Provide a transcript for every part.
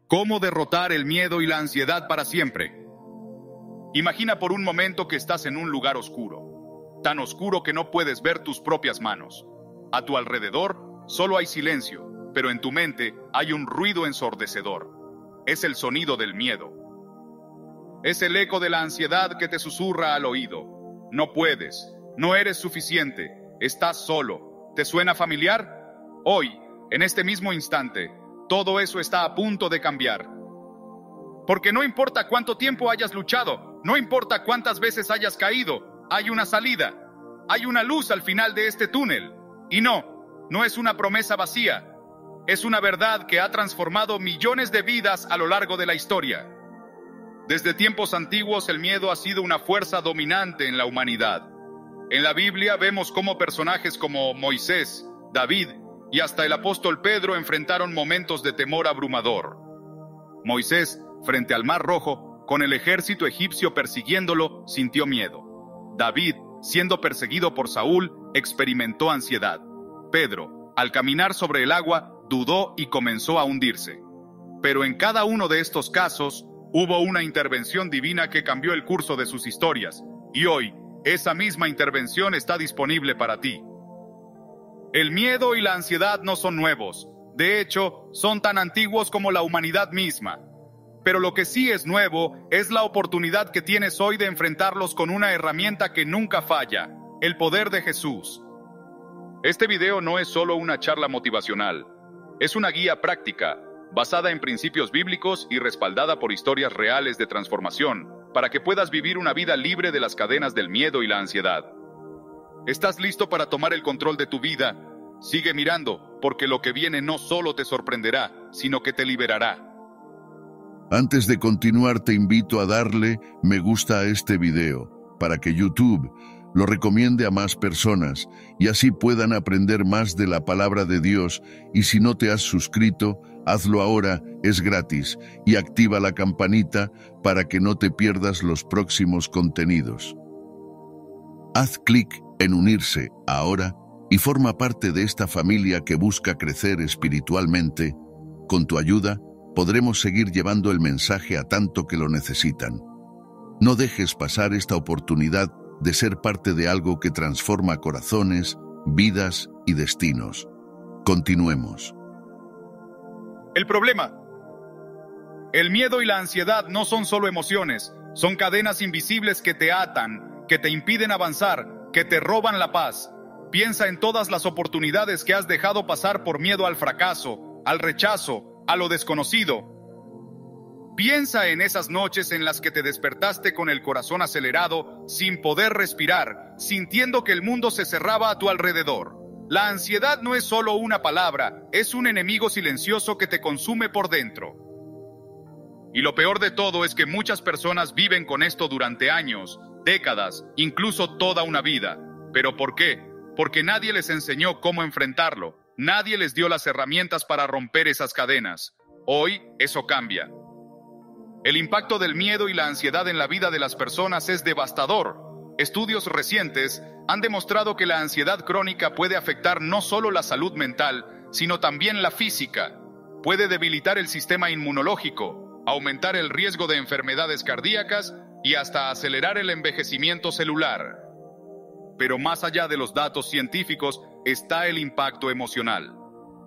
¿Cómo derrotar el miedo y la ansiedad para siempre? Imagina por un momento que estás en un lugar oscuro, tan oscuro que no puedes ver tus propias manos. A tu alrededor solo hay silencio, pero en tu mente hay un ruido ensordecedor. Es el sonido del miedo. Es el eco de la ansiedad que te susurra al oído. No puedes, no eres suficiente, estás solo. ¿Te suena familiar? Hoy, en este mismo instante, todo eso está a punto de cambiar. Porque no importa cuánto tiempo hayas luchado, no importa cuántas veces hayas caído, hay una salida, hay una luz al final de este túnel. Y no es una promesa vacía, es una verdad que ha transformado millones de vidas a lo largo de la historia. Desde tiempos antiguos el miedo ha sido una fuerza dominante en la humanidad. En la Biblia vemos cómo personajes como Moisés, David y hasta el apóstol Pedro enfrentaron momentos de temor abrumador. Moisés, frente al Mar Rojo, con el ejército egipcio persiguiéndolo, sintió miedo. David, siendo perseguido por Saúl, experimentó ansiedad. Pedro, al caminar sobre el agua, dudó y comenzó a hundirse. Pero en cada uno de estos casos, hubo una intervención divina que cambió el curso de sus historias, y hoy, esa misma intervención está disponible para ti. El miedo y la ansiedad no son nuevos, de hecho, son tan antiguos como la humanidad misma. Pero lo que sí es nuevo es la oportunidad que tienes hoy de enfrentarlos con una herramienta que nunca falla, el poder de Jesús. Este video no es solo una charla motivacional, es una guía práctica, basada en principios bíblicos y respaldada por historias reales de transformación, para que puedas vivir una vida libre de las cadenas del miedo y la ansiedad. ¿Estás listo para tomar el control de tu vida? Sigue mirando, porque lo que viene no solo te sorprenderá, sino que te liberará. Antes de continuar, te invito a darle me gusta a este video, para que YouTube lo recomiende a más personas y así puedan aprender más de la palabra de Dios. Y si no te has suscrito, hazlo ahora, es gratis, y activa la campanita para que no te pierdas los próximos contenidos. Haz clic en unirse ahora y forma parte de esta familia que busca crecer espiritualmente. Con tu ayuda, podremos seguir llevando el mensaje a tanto que lo necesitan. No dejes pasar esta oportunidad de ser parte de algo que transforma corazones, vidas y destinos. Continuemos. El problema. El miedo y la ansiedad no son solo emociones, son cadenas invisibles que te atan, que te impiden avanzar, que te roban la paz. Piensa en todas las oportunidades que has dejado pasar por miedo al fracaso, al rechazo, a lo desconocido. Piensa en esas noches en las que te despertaste con el corazón acelerado, sin poder respirar, sintiendo que el mundo se cerraba a tu alrededor. La ansiedad no es solo una palabra, es un enemigo silencioso que te consume por dentro. Y lo peor de todo es que muchas personas viven con esto durante años, décadas, incluso toda una vida. ¿Pero por qué? Porque nadie les enseñó cómo enfrentarlo. Nadie les dio las herramientas para romper esas cadenas. Hoy, eso cambia. El impacto del miedo y la ansiedad en la vida de las personas es devastador. Estudios recientes han demostrado que la ansiedad crónica puede afectar no solo la salud mental, sino también la física. Puede debilitar el sistema inmunológico, aumentar el riesgo de enfermedades cardíacas y hasta acelerar el envejecimiento celular. Pero más allá de los datos científicos está el impacto emocional.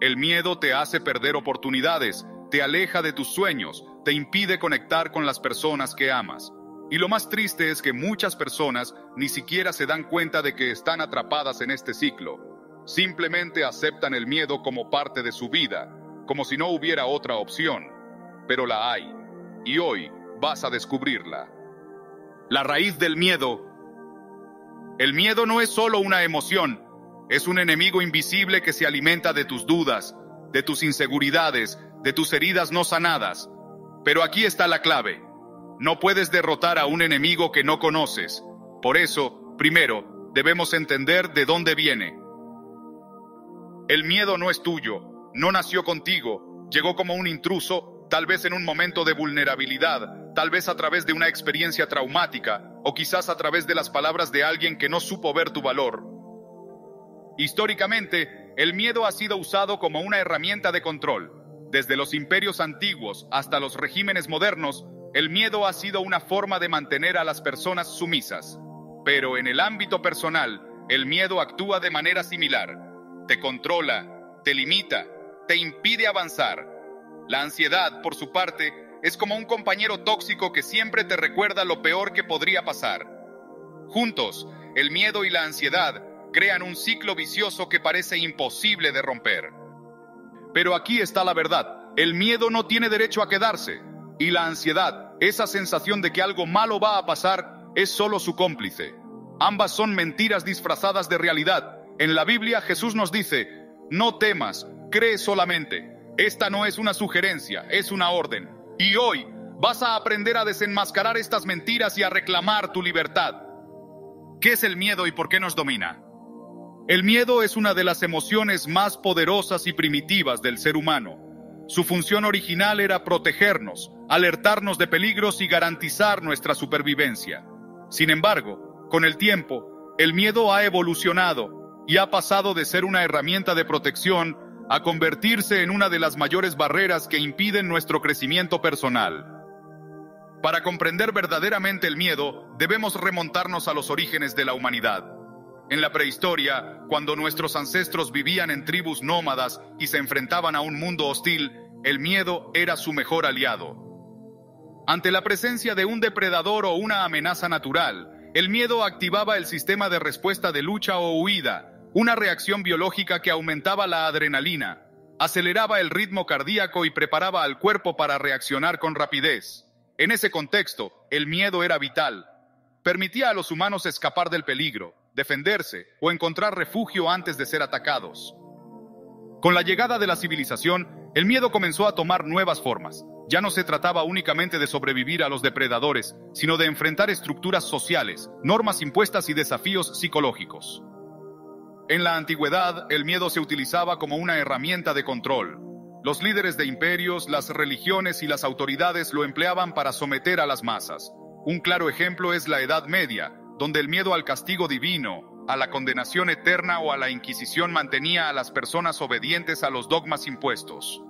El miedo te hace perder oportunidades, te aleja de tus sueños, te impide conectar con las personas que amas. Y lo más triste es que muchas personas ni siquiera se dan cuenta de que están atrapadas en este ciclo. Simplemente aceptan el miedo como parte de su vida, como si no hubiera otra opción. Pero la hay, y hoy vas a descubrirla. La raíz del miedo. El miedo no es solo una emoción, es un enemigo invisible que se alimenta de tus dudas, de tus inseguridades, de tus heridas no sanadas. Pero aquí está la clave. No puedes derrotar a un enemigo que no conoces. Por eso, primero, debemos entender de dónde viene. El miedo no es tuyo, no nació contigo, llegó como un intruso, tal vez en un momento de vulnerabilidad, tal vez a través de una experiencia traumática, o quizás a través de las palabras de alguien que no supo ver tu valor. Históricamente, el miedo ha sido usado como una herramienta de control. Desde los imperios antiguos hasta los regímenes modernos, el miedo ha sido una forma de mantener a las personas sumisas. Pero en el ámbito personal, el miedo actúa de manera similar. Te controla, te limita, te impide avanzar. La ansiedad, por su parte, es como un compañero tóxico que siempre te recuerda lo peor que podría pasar. Juntos, el miedo y la ansiedad crean un ciclo vicioso que parece imposible de romper. Pero aquí está la verdad. El miedo no tiene derecho a quedarse. Y la ansiedad, esa sensación de que algo malo va a pasar, es solo su cómplice. Ambas son mentiras disfrazadas de realidad. En la Biblia, Jesús nos dice: no temas, cree solamente. Esta no es una sugerencia, es una orden. Y hoy vas a aprender a desenmascarar estas mentiras y a reclamar tu libertad. ¿Qué es el miedo y por qué nos domina? El miedo es una de las emociones más poderosas y primitivas del ser humano. Su función original era protegernos, alertarnos de peligros y garantizar nuestra supervivencia. Sin embargo, con el tiempo, el miedo ha evolucionado y ha pasado de ser una herramienta de protección a convertirse en una de las mayores barreras que impiden nuestro crecimiento personal. Para comprender verdaderamente el miedo, debemos remontarnos a los orígenes de la humanidad. En la prehistoria, cuando nuestros ancestros vivían en tribus nómadas y se enfrentaban a un mundo hostil, el miedo era su mejor aliado. Ante la presencia de un depredador o una amenaza natural, el miedo activaba el sistema de respuesta de lucha o huida, una reacción biológica que aumentaba la adrenalina, aceleraba el ritmo cardíaco y preparaba al cuerpo para reaccionar con rapidez. En ese contexto, el miedo era vital. Permitía a los humanos escapar del peligro, defenderse o encontrar refugio antes de ser atacados. Con la llegada de la civilización, el miedo comenzó a tomar nuevas formas. Ya no se trataba únicamente de sobrevivir a los depredadores, sino de enfrentar estructuras sociales, normas impuestas y desafíos psicológicos. En la antigüedad, el miedo se utilizaba como una herramienta de control. Los líderes de imperios, las religiones y las autoridades lo empleaban para someter a las masas. Un claro ejemplo es la Edad Media, donde el miedo al castigo divino, a la condenación eterna o a la Inquisición mantenía a las personas obedientes a los dogmas impuestos.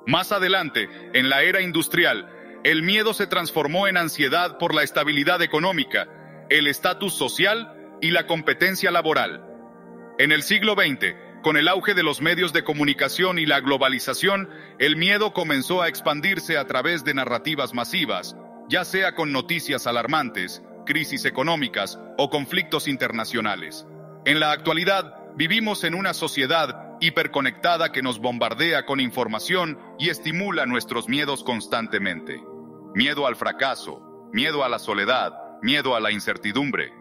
Más adelante, en la era industrial, el miedo se transformó en ansiedad por la estabilidad económica, el estatus social y la competencia laboral. En el siglo XX, con el auge de los medios de comunicación y la globalización, el miedo comenzó a expandirse a través de narrativas masivas, ya sea con noticias alarmantes, crisis económicas o conflictos internacionales. En la actualidad, vivimos en una sociedad hiperconectada que nos bombardea con información y estimula nuestros miedos constantemente. Miedo al fracaso, miedo a la soledad, miedo a la incertidumbre.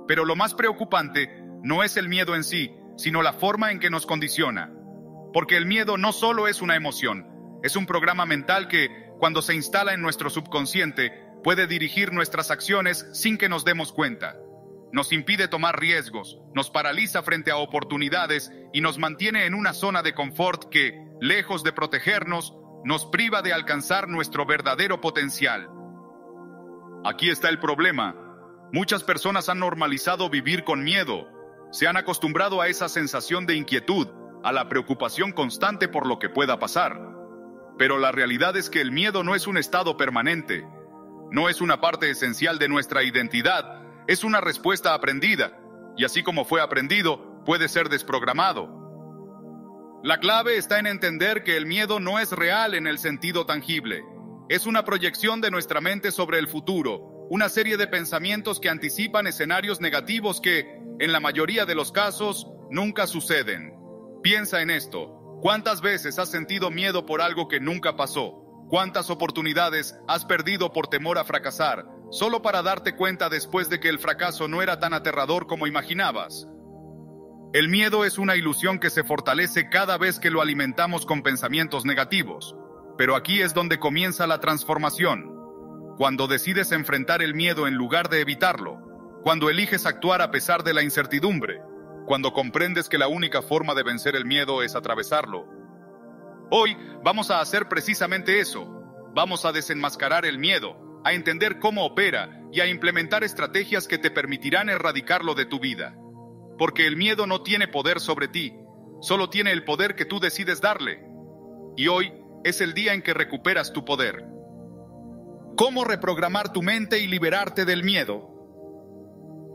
Pero lo más preocupante no es el miedo en sí, sino la forma en que nos condiciona. Porque el miedo no solo es una emoción, es un programa mental que, cuando se instala en nuestro subconsciente, puede dirigir nuestras acciones sin que nos demos cuenta. Nos impide tomar riesgos, nos paraliza frente a oportunidades y nos mantiene en una zona de confort que, lejos de protegernos, nos priva de alcanzar nuestro verdadero potencial. Aquí está el problema. Muchas personas han normalizado vivir con miedo. Se han acostumbrado a esa sensación de inquietud, a la preocupación constante por lo que pueda pasar. Pero la realidad es que el miedo no es un estado permanente. No es una parte esencial de nuestra identidad, es una respuesta aprendida, y así como fue aprendido, puede ser desprogramado. La clave está en entender que el miedo no es real en el sentido tangible. Es una proyección de nuestra mente sobre el futuro, una serie de pensamientos que anticipan escenarios negativos que, en la mayoría de los casos, nunca suceden. Piensa en esto. ¿Cuántas veces has sentido miedo por algo que nunca pasó? ¿Cuántas oportunidades has perdido por temor a fracasar, solo para darte cuenta después de que el fracaso no era tan aterrador como imaginabas? El miedo es una ilusión que se fortalece cada vez que lo alimentamos con pensamientos negativos. Pero aquí es donde comienza la transformación. Cuando decides enfrentar el miedo en lugar de evitarlo, cuando eliges actuar a pesar de la incertidumbre, cuando comprendes que la única forma de vencer el miedo es atravesarlo. Hoy vamos a hacer precisamente eso. Vamos a desenmascarar el miedo, a entender cómo opera y a implementar estrategias que te permitirán erradicarlo de tu vida. Porque el miedo no tiene poder sobre ti, solo tiene el poder que tú decides darle. Y hoy es el día en que recuperas tu poder. ¿Cómo reprogramar tu mente y liberarte del miedo?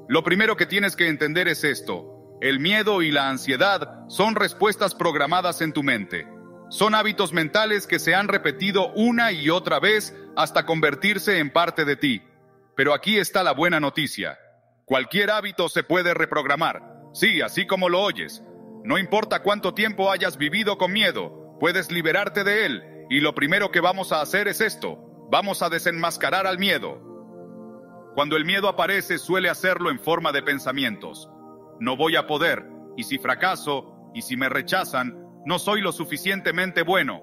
Lo primero que tienes que entender es esto: el miedo y la ansiedad son respuestas programadas en tu mente. Son hábitos mentales que se han repetido una y otra vez hasta convertirse en parte de ti. Pero aquí está la buena noticia: cualquier hábito se puede reprogramar. Sí, así como lo oyes. No importa cuánto tiempo hayas vivido con miedo, puedes liberarte de él. Y lo primero que vamos a hacer es esto: vamos a desenmascarar al miedo. Cuando el miedo aparece, suele hacerlo en forma de pensamientos. No voy a poder, y si fracaso, y si me rechazan, no soy lo suficientemente bueno.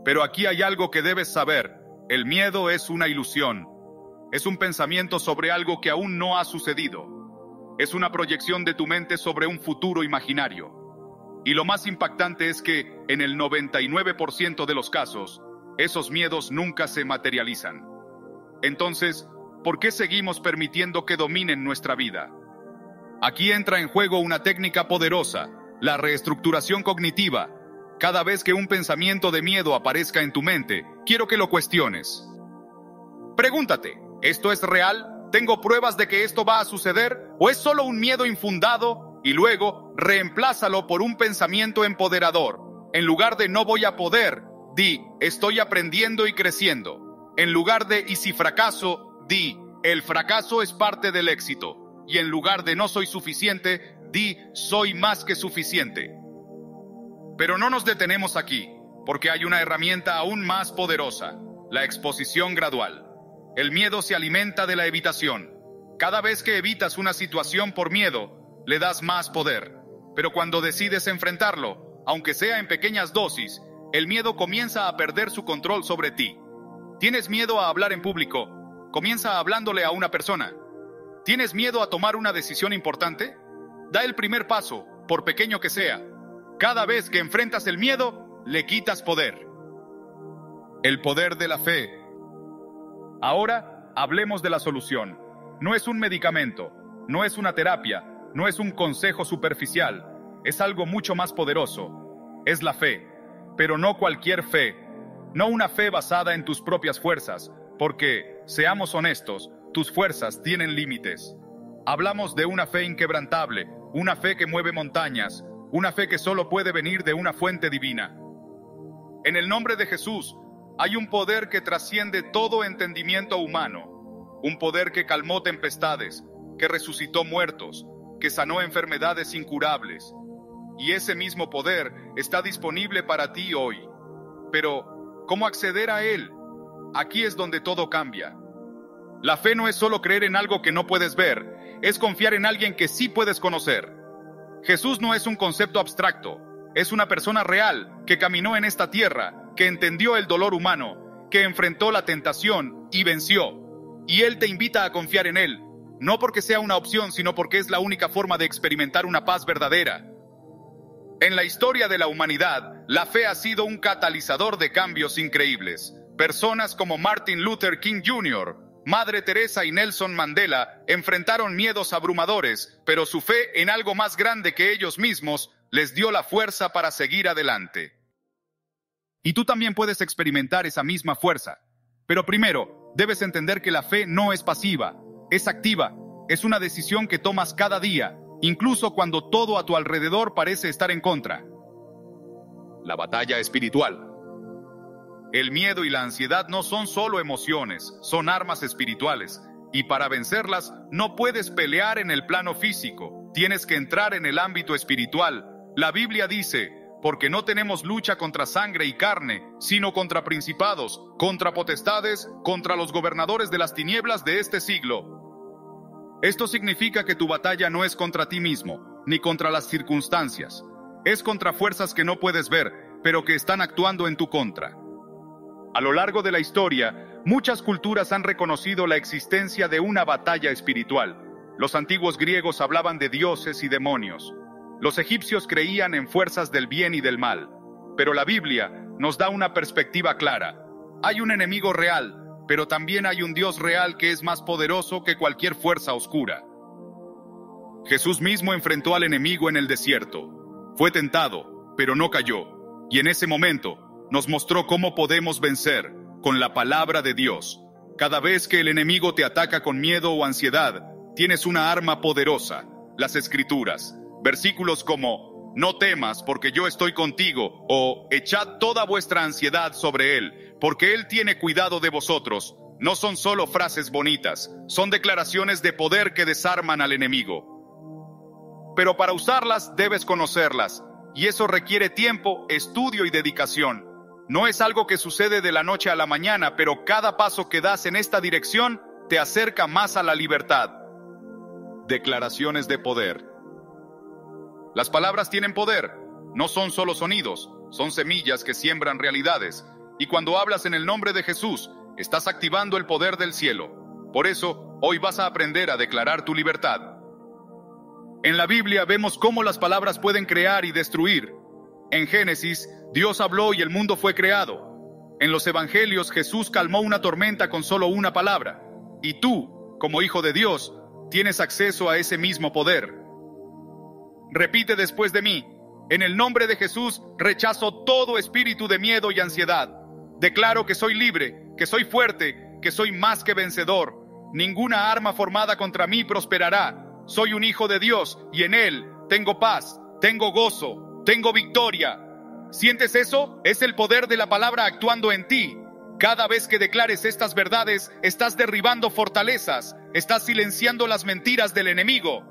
Pero aquí hay algo que debes saber: el miedo es una ilusión. Es un pensamiento sobre algo que aún no ha sucedido. Es una proyección de tu mente sobre un futuro imaginario. Y lo más impactante es que, en el 99% de los casos, esos miedos nunca se materializan. Entonces, ¿por qué seguimos permitiendo que dominen nuestra vida? Aquí entra en juego una técnica poderosa: la reestructuración cognitiva. Cada vez que un pensamiento de miedo aparezca en tu mente, quiero que lo cuestiones. Pregúntate: ¿esto es real? ¿Tengo pruebas de que esto va a suceder? ¿O es solo un miedo infundado? Y luego, reemplázalo por un pensamiento empoderador. En lugar de "no voy a poder", di "estoy aprendiendo y creciendo". En lugar de "y si fracaso", di "el fracaso es parte del éxito". Y en lugar de "no soy suficiente", di "soy más que suficiente". Pero no nos detenemos aquí, porque hay una herramienta aún más poderosa: la exposición gradual. El miedo se alimenta de la evitación. Cada vez que evitas una situación por miedo, le das más poder. Pero cuando decides enfrentarlo, aunque sea en pequeñas dosis, el miedo comienza a perder su control sobre ti. ¿Tienes miedo a hablar en público? Comienza hablándole a una persona. ¿Tienes miedo a tomar una decisión importante? Da el primer paso, por pequeño que sea. Cada vez que enfrentas el miedo, le quitas poder. El poder de la fe. Ahora, hablemos de la solución. No es un medicamento, no es una terapia, no es un consejo superficial. Es algo mucho más poderoso. Es la fe. Pero no cualquier fe. No una fe basada en tus propias fuerzas, porque, seamos honestos, tus fuerzas tienen límites. Hablamos de una fe inquebrantable, una fe que mueve montañas, una fe que solo puede venir de una fuente divina. En el nombre de Jesús, hay un poder que trasciende todo entendimiento humano. Un poder que calmó tempestades, que resucitó muertos, que sanó enfermedades incurables. Y ese mismo poder está disponible para ti hoy. Pero, ¿cómo acceder a él? Aquí es donde todo cambia. La fe no es solo creer en algo que no puedes ver, es confiar en alguien que sí puedes conocer. Jesús no es un concepto abstracto, es una persona real que caminó en esta tierra, que entendió el dolor humano, que enfrentó la tentación y venció. Y Él te invita a confiar en Él, no porque sea una opción, sino porque es la única forma de experimentar una paz verdadera. En la historia de la humanidad, la fe ha sido un catalizador de cambios increíbles. Personas como Martin Luther King Jr., Madre Teresa y Nelson Mandela enfrentaron miedos abrumadores, pero su fe en algo más grande que ellos mismos les dio la fuerza para seguir adelante. Y tú también puedes experimentar esa misma fuerza. Pero primero, debes entender que la fe no es pasiva, es activa. Es una decisión que tomas cada día, incluso cuando todo a tu alrededor parece estar en contra. La batalla espiritual. El miedo y la ansiedad no son solo emociones, son armas espirituales. Y para vencerlas, no puedes pelear en el plano físico, tienes que entrar en el ámbito espiritual. La Biblia dice: porque no tenemos lucha contra sangre y carne, sino contra principados, contra potestades, contra los gobernadores de las tinieblas de este siglo. Esto significa que tu batalla no es contra ti mismo, ni contra las circunstancias. Es contra fuerzas que no puedes ver, pero que están actuando en tu contra. A lo largo de la historia, muchas culturas han reconocido la existencia de una batalla espiritual. Los antiguos griegos hablaban de dioses y demonios. Los egipcios creían en fuerzas del bien y del mal. Pero la Biblia nos da una perspectiva clara. Hay un enemigo real, pero también hay un Dios real que es más poderoso que cualquier fuerza oscura. Jesús mismo enfrentó al enemigo en el desierto. Fue tentado, pero no cayó. Y en ese momento, nos mostró cómo podemos vencer con la palabra de Dios. Cada vez que el enemigo te ataca con miedo o ansiedad, tienes una arma poderosa, las Escrituras. Versículos como, no temas porque yo estoy contigo, o echad toda vuestra ansiedad sobre Él, porque Él tiene cuidado de vosotros. No son solo frases bonitas, son declaraciones de poder que desarman al enemigo. Pero para usarlas debes conocerlas, y eso requiere tiempo, estudio y dedicación. No es algo que sucede de la noche a la mañana, pero cada paso que das en esta dirección te acerca más a la libertad. Declaraciones de poder. Las palabras tienen poder, no son solo sonidos, son semillas que siembran realidades. Y cuando hablas en el nombre de Jesús, estás activando el poder del cielo. Por eso, hoy vas a aprender a declarar tu libertad. En la Biblia vemos cómo las palabras pueden crear y destruir. En Génesis, Dios habló y el mundo fue creado. En los Evangelios, Jesús calmó una tormenta con solo una palabra. Y tú, como hijo de Dios, tienes acceso a ese mismo poder. Repite después de mí: en el nombre de Jesús, rechazo todo espíritu de miedo y ansiedad. Declaro que soy libre, que soy fuerte, que soy más que vencedor. Ninguna arma formada contra mí prosperará. Soy un hijo de Dios y en Él tengo paz, tengo gozo, tengo victoria. ¿Sientes eso? Es el poder de la palabra actuando en ti. Cada vez que declares estas verdades, estás derribando fortalezas, estás silenciando las mentiras del enemigo.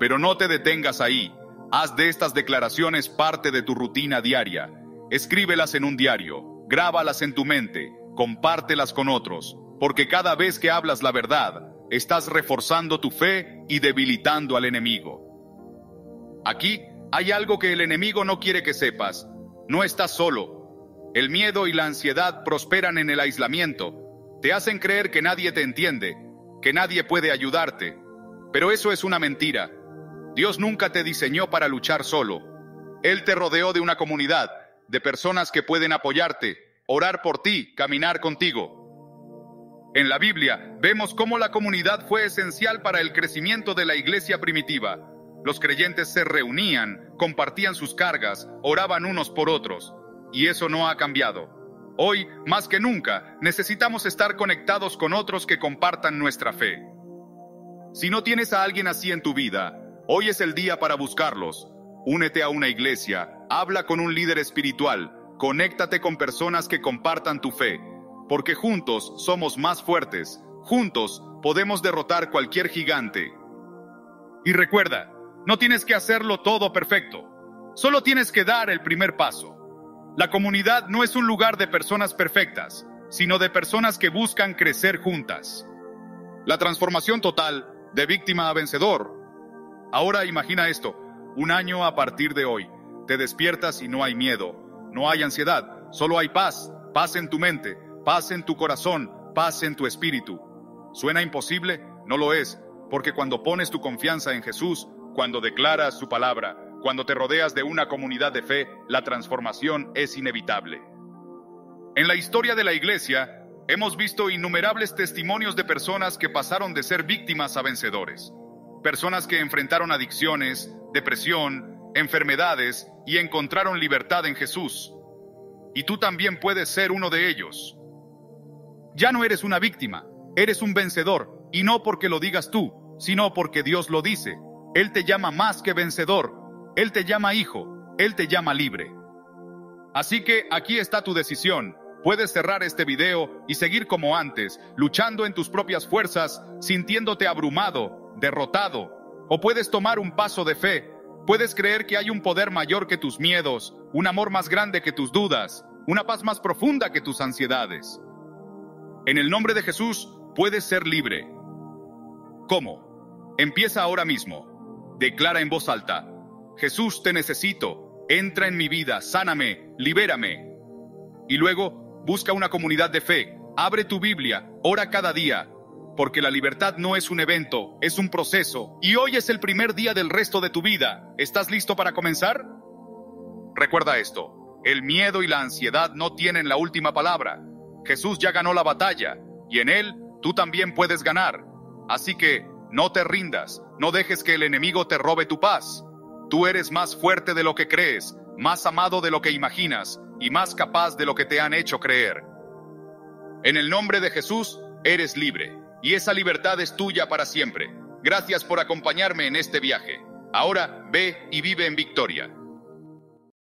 Pero no te detengas ahí. Haz de estas declaraciones parte de tu rutina diaria. Escríbelas en un diario, grábalas en tu mente, compártelas con otros, porque cada vez que hablas la verdad, estás reforzando tu fe y debilitando al enemigo. Aquí hay algo que el enemigo no quiere que sepas. No estás solo. El miedo y la ansiedad prosperan en el aislamiento. Te hacen creer que nadie te entiende, que nadie puede ayudarte. Pero eso es una mentira. Dios nunca te diseñó para luchar solo. Él te rodeó de una comunidad, de personas que pueden apoyarte, orar por ti, caminar contigo. En la Biblia vemos cómo la comunidad fue esencial para el crecimiento de la iglesia primitiva. Los creyentes se reunían, compartían sus cargas, oraban unos por otros. Y eso no ha cambiado. Hoy, más que nunca, necesitamos estar conectados con otros que compartan nuestra fe. Si no tienes a alguien así en tu vida, hoy es el día para buscarlos. Únete a una iglesia, habla con un líder espiritual, conéctate con personas que compartan tu fe, porque juntos somos más fuertes, juntos podemos derrotar cualquier gigante. Y recuerda, no tienes que hacerlo todo perfecto, solo tienes que dar el primer paso. La comunidad no es un lugar de personas perfectas, sino de personas que buscan crecer juntas. La transformación total, de víctima a vencedor. Ahora imagina esto, 1 año a partir de hoy. Te despiertas y no hay miedo, no hay ansiedad, solo hay paz, paz en tu mente, paz en tu corazón, paz en tu espíritu. ¿Suena imposible? No lo es, porque cuando pones tu confianza en Jesús, cuando declaras su palabra, cuando te rodeas de una comunidad de fe, la transformación es inevitable. En la historia de la iglesia, hemos visto innumerables testimonios de personas que pasaron de ser víctimas a vencedores. Personas que enfrentaron adicciones, depresión, enfermedades y encontraron libertad en Jesús. Y tú también puedes ser uno de ellos. Ya no eres una víctima, eres un vencedor, y no porque lo digas tú, sino porque Dios lo dice. Él te llama más que vencedor. Él te llama hijo, Él te llama libre. Así que aquí está tu decisión. Puedes cerrar este video y seguir como antes, luchando en tus propias fuerzas, sintiéndote abrumado, derrotado. O puedes tomar un paso de fe. Puedes creer que hay un poder mayor que tus miedos, un amor más grande que tus dudas, una paz más profunda que tus ansiedades. En el nombre de Jesús, puedes ser libre. ¿Cómo? Empieza ahora mismo. Declara en voz alta: Jesús, te necesito, entra en mi vida, sáname, libérame. Y luego, busca una comunidad de fe, abre tu Biblia, ora cada día, porque la libertad no es un evento, es un proceso, y hoy es el primer día del resto de tu vida. ¿Estás listo para comenzar? Recuerda esto, el miedo y la ansiedad no tienen la última palabra. Jesús ya ganó la batalla, y en Él tú también puedes ganar. Así que, no te rindas, no dejes que el enemigo te robe tu paz. Tú eres más fuerte de lo que crees, más amado de lo que imaginas, y más capaz de lo que te han hecho creer. En el nombre de Jesús, eres libre, y esa libertad es tuya para siempre. Gracias por acompañarme en este viaje. Ahora, ve y vive en victoria.